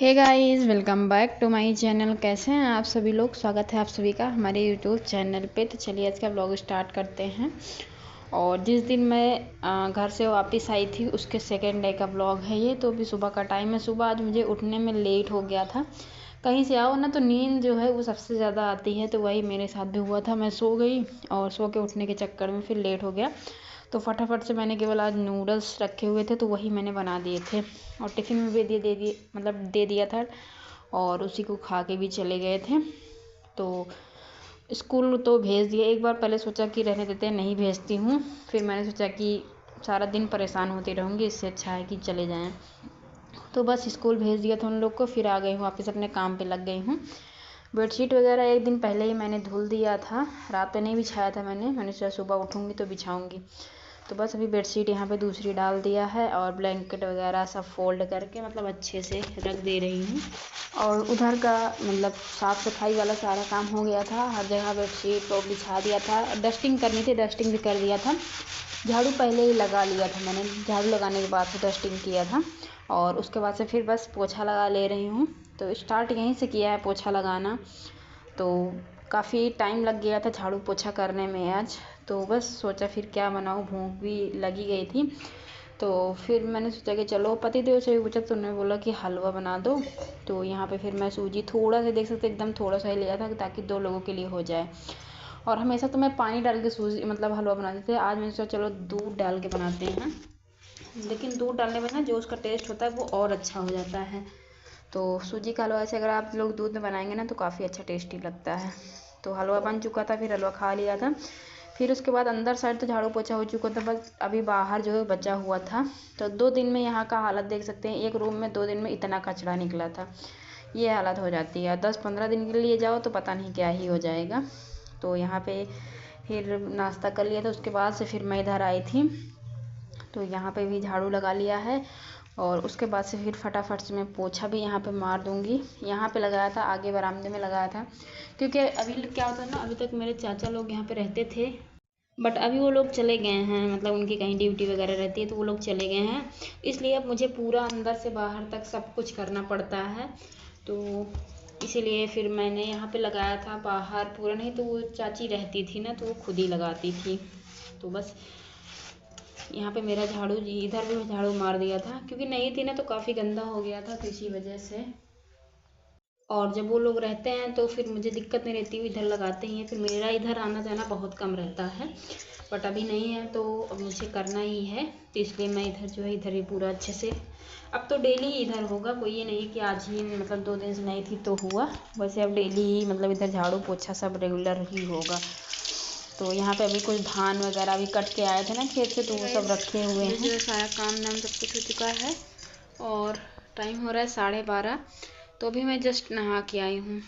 Hey guys, welcome back to my channel. कैसे हैं आप सभी लोग? स्वागत है आप सभी का हमारे यूट्यूब चैनल पे। तो चलिए आज का ब्लॉग स्टार्ट करते हैं। और जिस दिन मैं घर से वापस आई थी उसके सेकेंड डे का ब्लॉग है ये। तो अभी सुबह का टाइम है। सुबह आज मुझे उठने में लेट हो गया था। कहीं से आओ ना तो नींद जो है वो सबसे ज़्यादा आती है, तो वही मेरे साथ भी हुआ था। मैं सो गई और सो के उठने के चक्कर में फिर लेट हो गया। तो फटाफट से मैंने केवल आज नूडल्स रखे हुए थे तो वही मैंने बना दिए थे और टिफ़िन में भी दे दिया था। और उसी को खा के भी चले गए थे। तो स्कूल तो भेज दिया। एक बार पहले सोचा कि रहने देते हैं, नहीं भेजती हूँ। फिर मैंने सोचा कि सारा दिन परेशान होती रहूँगी, इससे अच्छा है कि चले जाएं। तो बस स्कूल भेज दिया था उन लोग को। फिर आ गई हूँ वापस, अपने काम पे लग गई हूँ। बेडशीट वगैरह एक दिन पहले ही मैंने धुल दिया था। रात पे नहीं बिछाया था मैंने सोचा सुबह उठूँगी तो बिछाऊँगी। तो बस अभी बेडशीट यहाँ पे दूसरी डाल दिया है और ब्लैंकेट वगैरह सब फोल्ड करके अच्छे से रख दे रही हूँ। और उधर का साफ़ सफाई वाला सारा काम हो गया था। हर जगह बेडशीट को बिछा दिया था। डस्टिंग करनी थी, डस्टिंग भी कर दिया था। झाड़ू पहले ही लगा लिया था मैंने। झाड़ू लगाने के बाद से डस्टिंग किया था और उसके बाद से फिर बस पोछा लगा ले रही हूँ। तो स्टार्ट यहीं से किया है पोछा लगाना। तो काफ़ी टाइम लग गया था झाड़ू पोछा करने में आज। तो बस सोचा फिर क्या बनाऊँ, भूख भी लगी गई थी। तो फिर मैंने सोचा कि चलो पतिदेव से भी पूछा तो उन्होंने बोला कि हलवा बना दो। तो यहाँ पे फिर मैं सूजी थोड़ा सा, देख सकते एकदम थोड़ा सा ही लिया था ताकि 2 लोगों के लिए हो जाए। और हमेशा तो मैं पानी डाल के सूजी हलवा बनाते थे। आज मैंने सोचा चलो दूध डाल के बनाते हैं। लेकिन दूध डालने में ना जो उसका टेस्ट होता है वो और अच्छा हो जाता है। तो सूजी का हलवा से अगर आप लोग दूध में बनाएंगे ना तो काफ़ी अच्छा टेस्टी लगता है। तो हलवा बन चुका था, फिर हलवा खा लिया था। फिर उसके बाद अंदर साइड तो झाड़ू पोछा हो चुका था, बस अभी बाहर जो है बचा हुआ था। तो 2 दिन में यहाँ का हालत देख सकते हैं। एक रूम में 2 दिन में इतना कचरा निकला था। ये हालत हो जाती है। 10-15 दिन के लिए जाओ तो पता नहीं क्या ही हो जाएगा। तो यहाँ पे फिर नाश्ता कर लिया था। उसके बाद से फिर मैं इधर आई थी। तो यहाँ पे भी झाड़ू लगा लिया है और उसके बाद से फिर फटाफट से मैं पोछा भी यहाँ पे मार दूँगी। यहाँ पे लगाया था, आगे बरामदे में लगाया था, क्योंकि अभी क्या होता है ना, अभी तक मेरे चाचा लोग यहाँ पे रहते थे बट अभी वो लोग चले गए हैं। उनकी कहीं ड्यूटी वगैरह रहती है तो वो लोग चले गए हैं। इसलिए अब मुझे पूरा अंदर से बाहर तक सब कुछ करना पड़ता है। तो इसीलिए फिर मैंने यहाँ पे लगाया था। बाहर पूरा नहीं तो वो चाची रहती थी ना तो वो खुद ही लगाती थी। तो बस यहाँ पे मेरा झाड़ू, इधर भी झाड़ू मार दिया था क्योंकि नहीं थी ना तो काफ़ी गंदा हो गया था, तो इसी वजह से। और जब वो लोग रहते हैं तो फिर मुझे दिक्कत नहीं रहती, इधर लगाते ही हैं। फिर मेरा इधर आना जाना बहुत कम रहता है बट अभी नहीं है तो अब मुझे करना ही है। तो इसलिए मैं इधर जो है इधर भी पूरा अच्छे से, अब तो डेली इधर होगा। कोई ये नहीं कि आज ही 2 दिन से नहीं थी तो हुआ। वैसे अब डेली ही इधर झाड़ू पोछा सब रेगुलर ही होगा। तो यहाँ पे अभी कुछ धान वगैरह भी कट के आए थे ना खेत से, तो वो सब रखे हुए हैं। जो सारा काम नाम सब कुछ हो चुका है और टाइम हो रहा है 12:30। तो अभी मैं जस्ट नहा के आई हूँ।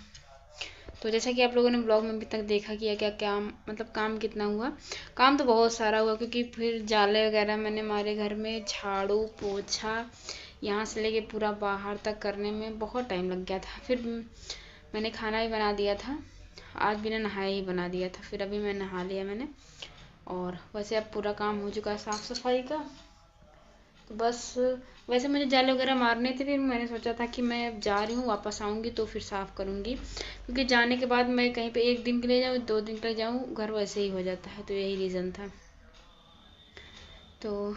तो जैसा कि आप लोगों ने ब्लॉग में अभी तक देखा कि क्या क्या काम कितना हुआ। काम तो बहुत सारा हुआ क्योंकि फिर जाले वगैरह मैंने मारे घर में, झाड़ू पोछा यहाँ से लेके पूरा बाहर तक करने में बहुत टाइम लग गया था। फिर मैंने खाना भी बना दिया था, आज बिना नहाए ही बना दिया था। फिर अभी मैं नहा लिया मैंने। और वैसे अब पूरा काम हो चुका है साफ़ सफाई का। तो बस वैसे मुझे जाले वगैरह मारने थे, फिर मैंने सोचा था कि मैं अब जा रही हूँ, वापस आऊँगी तो फिर साफ़ करूँगी। क्योंकि जाने के बाद मैं कहीं पे 1 दिन के लिए जाऊँ, 2 दिन के लिए जाऊँ, घर वैसे ही हो जाता है। तो यही रीज़न था। तो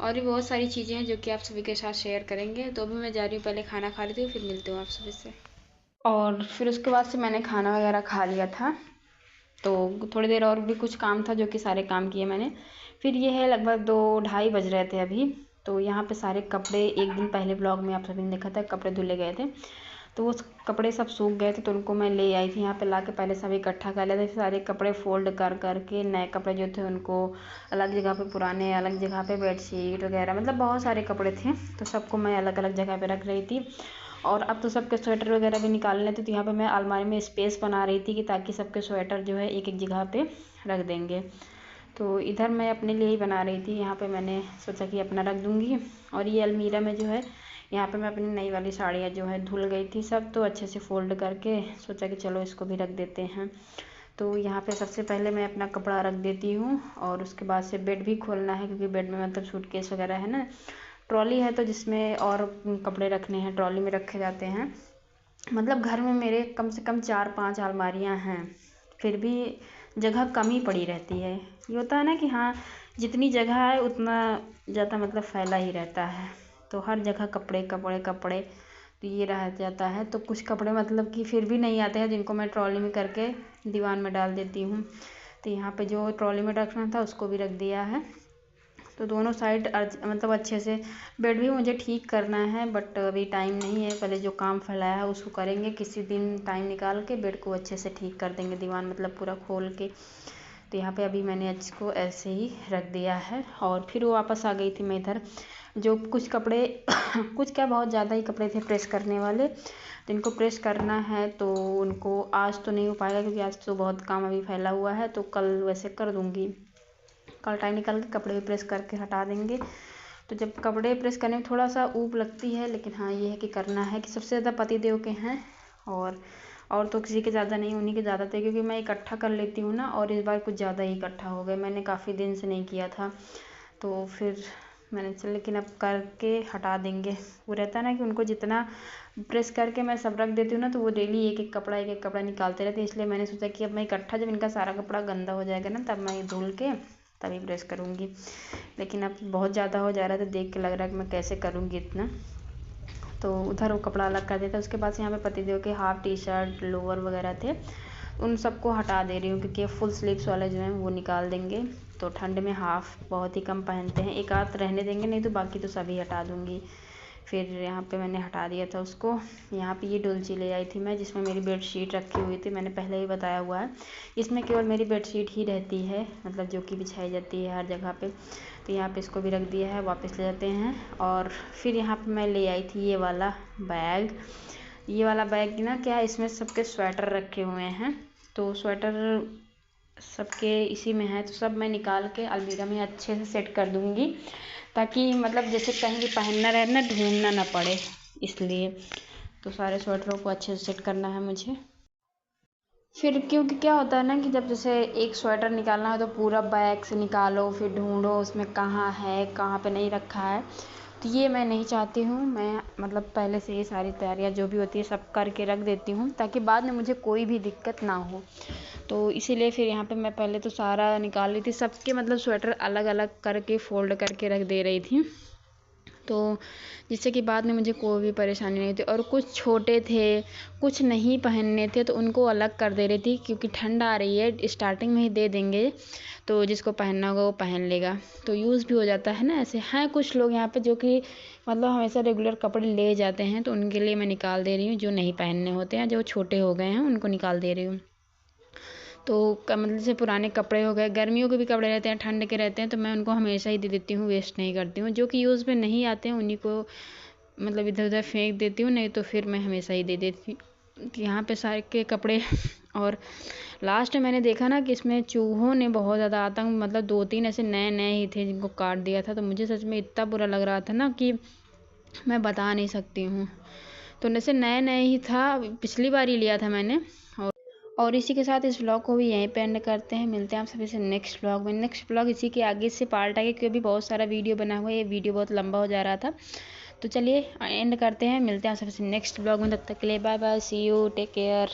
और भी बहुत सारी चीज़ें हैं जो कि आप सभी के साथ शेयर करेंगे। तो अभी मैं जा रही हूँ, पहले खाना खा लेती हूँ, फिर मिलती हूँ आप सभी से। और फिर उसके बाद से मैंने खाना वगैरह खा लिया था। तो थोड़ी देर और भी कुछ काम था जो कि सारे काम किए मैंने। फिर ये है लगभग 2-2:30 बज रहे थे अभी। तो यहाँ पे सारे कपड़े, एक दिन पहले ब्लॉग में आप सभी ने देखा था कपड़े धुले गए थे, तो वो कपड़े सब सूख गए थे। तो उनको मैं ले आई थी यहाँ पे, ला के पहले सब इकट्ठा कर लिया था। फिर सारे कपड़े फोल्ड कर के नए कपड़े जो थे उनको अलग जगह पे, पुराने अलग जगह पे, बेडशीट वगैरह बहुत सारे कपड़े थे तो सबको मैं अलग अलग जगह पे रख रही थी। और अब तो सबके स्वेटर वगैरह भी निकालने थे, तो यहाँ पे मैं अलमारी में स्पेस बना रही थी कि ताकि सबके स्वेटर जो है एक एक जगह पे रख देंगे। तो इधर मैं अपने लिए ही बना रही थी। यहाँ पे मैंने सोचा कि अपना रख दूँगी। और ये अलमीरा में जो है, यहाँ पे मैं अपनी नई वाली साड़ियाँ जो है धुल गई थी सब, तो अच्छे से फोल्ड करके सोचा कि चलो इसको भी रख देते हैं। तो यहाँ पे सबसे पहले मैं अपना कपड़ा रख देती हूँ और उसके बाद से बेड भी खोलना है क्योंकि बेड में सूटकेस वगैरह है ना, ट्रॉली है तो जिसमें और कपड़े रखने हैं ट्रॉली में रखे जाते हैं। मतलब घर में मेरे कम से कम 4-5 अलमारियां हैं, फिर भी जगह कम ही पड़ी रहती है। ये होता है ना कि हाँ, जितनी जगह है उतना ज़्यादा मतलब फैला ही रहता है, तो हर जगह कपड़े कपड़े कपड़े तो ये रह जाता है। तो कुछ कपड़े मतलब कि फिर भी नहीं आते हैं, जिनको मैं ट्रॉली में करके दीवान में डाल देती हूँ। तो यहाँ पे जो ट्रॉली में रखना था उसको भी रख दिया है। तो दोनों साइड मतलब अच्छे से बेड भी मुझे ठीक करना है, बट अभी टाइम नहीं है। पहले जो काम फैलाया है उसको करेंगे, किसी दिन टाइम निकाल के बेड को अच्छे से ठीक कर देंगे, दीवान मतलब पूरा खोल के। तो यहाँ पे अभी मैंने इसको ऐसे ही रख दिया है। और फिर वो वापस आ गई थी मैं इधर, जो कुछ कपड़े कुछ क्या बहुत ज़्यादा ही कपड़े थे प्रेस करने वाले, तो इनको प्रेस करना है। तो उनको आज तो नहीं हो पाएगा क्योंकि आज तो बहुत काम अभी फैला हुआ है, तो कल वैसे कर दूँगी। कल टाइम निकाल के कपड़े भी प्रेस करके हटा देंगे। तो जब कपड़े प्रेस करने में थोड़ा सा ऊब लगती है, लेकिन हाँ ये है कि करना है कि सबसे ज़्यादा पतिदेव के हैं, और तो किसी के ज़्यादा नहीं, उन्हीं के ज़्यादा थे, क्योंकि मैं इकट्ठा कर लेती हूँ ना, और इस बार कुछ ज़्यादा ही इकट्ठा हो गए। मैंने काफ़ी दिन से नहीं किया था, तो फिर मैंने चल, लेकिन अब करके हटा देंगे। वो रहता है ना कि उनको जितना प्रेस करके मैं सब रख देती हूँ ना, तो वो डेली एक एक कपड़ा निकालते रहते हैं। इसलिए मैंने सोचा कि अब मैं इकट्ठा, जब इनका सारा कपड़ा गंदा हो जाएगा ना, तब मैं धुल के तभी प्रेस करूँगी। लेकिन अब बहुत ज़्यादा हो जा रहा था, देख के लग रहा है कि मैं कैसे करूँगी इतना। तो उधर वो कपड़ा अलग कर देता। उसके बाद से यहाँ पे पतिदेव के हाफ टी शर्ट लोअर वगैरह थे, उन सबको हटा दे रही हूँ, क्योंकि फुल स्लीव्स वाले जो हैं वो निकाल देंगे। तो ठंड में हाफ बहुत ही कम पहनते हैं, एक आध रहने देंगे, नहीं तो बाकी तो सभी हटा दूँगी। फिर यहाँ पे मैंने हटा दिया था उसको। यहाँ पे ये डोलची ले आई थी मैं, जिसमें मेरी बेडशीट रखी हुई थी, मैंने पहले ही बताया हुआ है। इसमें केवल मेरी बेडशीट ही रहती है, मतलब जो कि बिछाई जाती है हर जगह पे। तो यहाँ पे इसको भी रख दिया है, वापस ले जाते हैं। और फिर यहाँ पे मैं ले आई थी ये वाला बैग। ये वाला बैग ना क्या है, इसमें सबके स्वेटर रखे हुए हैं, तो स्वेटर सबके इसी में है। तो सब मैं निकाल के अलमीरा में अच्छे से सेट कर दूँगी, ताकि मतलब जैसे कहीं भी पहनना रहे ना, ढूंढना ना पड़े, इसलिए। तो सारे स्वेटरों को अच्छे से सेट करना है मुझे। फिर क्योंकि क्या होता है ना कि जब जैसे एक स्वेटर निकालना है तो पूरा बैग से निकालो, फिर ढूंढो उसमें कहाँ है कहाँ पे नहीं रखा है। तो ये मैं नहीं चाहती हूँ। मैं मतलब पहले से ये सारी तैयारियाँ जो भी होती है सब करके रख देती हूँ, ताकि बाद में मुझे कोई भी दिक्कत ना हो। तो इसीलिए फिर यहाँ पे मैं पहले तो सारा निकाल रही थी, सबके मतलब स्वेटर अलग अलग करके फ़ोल्ड करके रख दे रही थी, तो जिससे कि बाद में मुझे कोई भी परेशानी नहीं थी। और कुछ छोटे थे, कुछ नहीं पहनने थे, तो उनको अलग कर दे रही थी, क्योंकि ठंड आ रही है, स्टार्टिंग में ही दे देंगे, तो जिसको पहनना होगा वो पहन लेगा, तो यूज़ भी हो जाता है ना। ऐसे हैं कुछ लोग यहाँ पे जो कि मतलब हमेशा रेगुलर कपड़े ले जाते हैं, तो उनके लिए मैं निकाल दे रही हूँ। जो नहीं पहनने होते हैं, जो छोटे हो गए हैं, उनको निकाल दे रही हूँ। तो मतलब जैसे पुराने कपड़े हो गए, गर्मियों के भी कपड़े रहते हैं, ठंड के रहते हैं, तो मैं उनको हमेशा ही दे देती हूँ, वेस्ट नहीं करती हूँ। जो कि यूज़ में नहीं आते हैं उन्हीं को मतलब इधर उधर फेंक देती हूँ, नहीं तो फिर मैं हमेशा ही दे देती हूँ। यहाँ पे सारे के कपड़े और लास्ट में मैंने देखा ना कि इसमें चूहों ने बहुत ज़्यादा आतंक, मतलब 2-3 ऐसे नए नए ही थे जिनको काट दिया था। तो मुझे सच में इतना बुरा लग रहा था ना कि मैं बता नहीं सकती हूँ। तो जैसे नए नए ही था, पिछली बार ही लिया था मैंने। और इसी के साथ इस व्लॉग को भी यहीं पे एंड करते हैं। मिलते हैं आप सभी से नेक्स्ट व्लॉग में। नेक्स्ट व्लॉग इसी के आगे से पार्ट आगे, क्योंकि बहुत सारा वीडियो बना हुआ है, ये वीडियो बहुत लंबा हो जा रहा था। तो चलिए एंड करते हैं, मिलते हैं आप सभी से नेक्स्ट व्लॉग में। तब तक के लिए bye bye, see you, take care.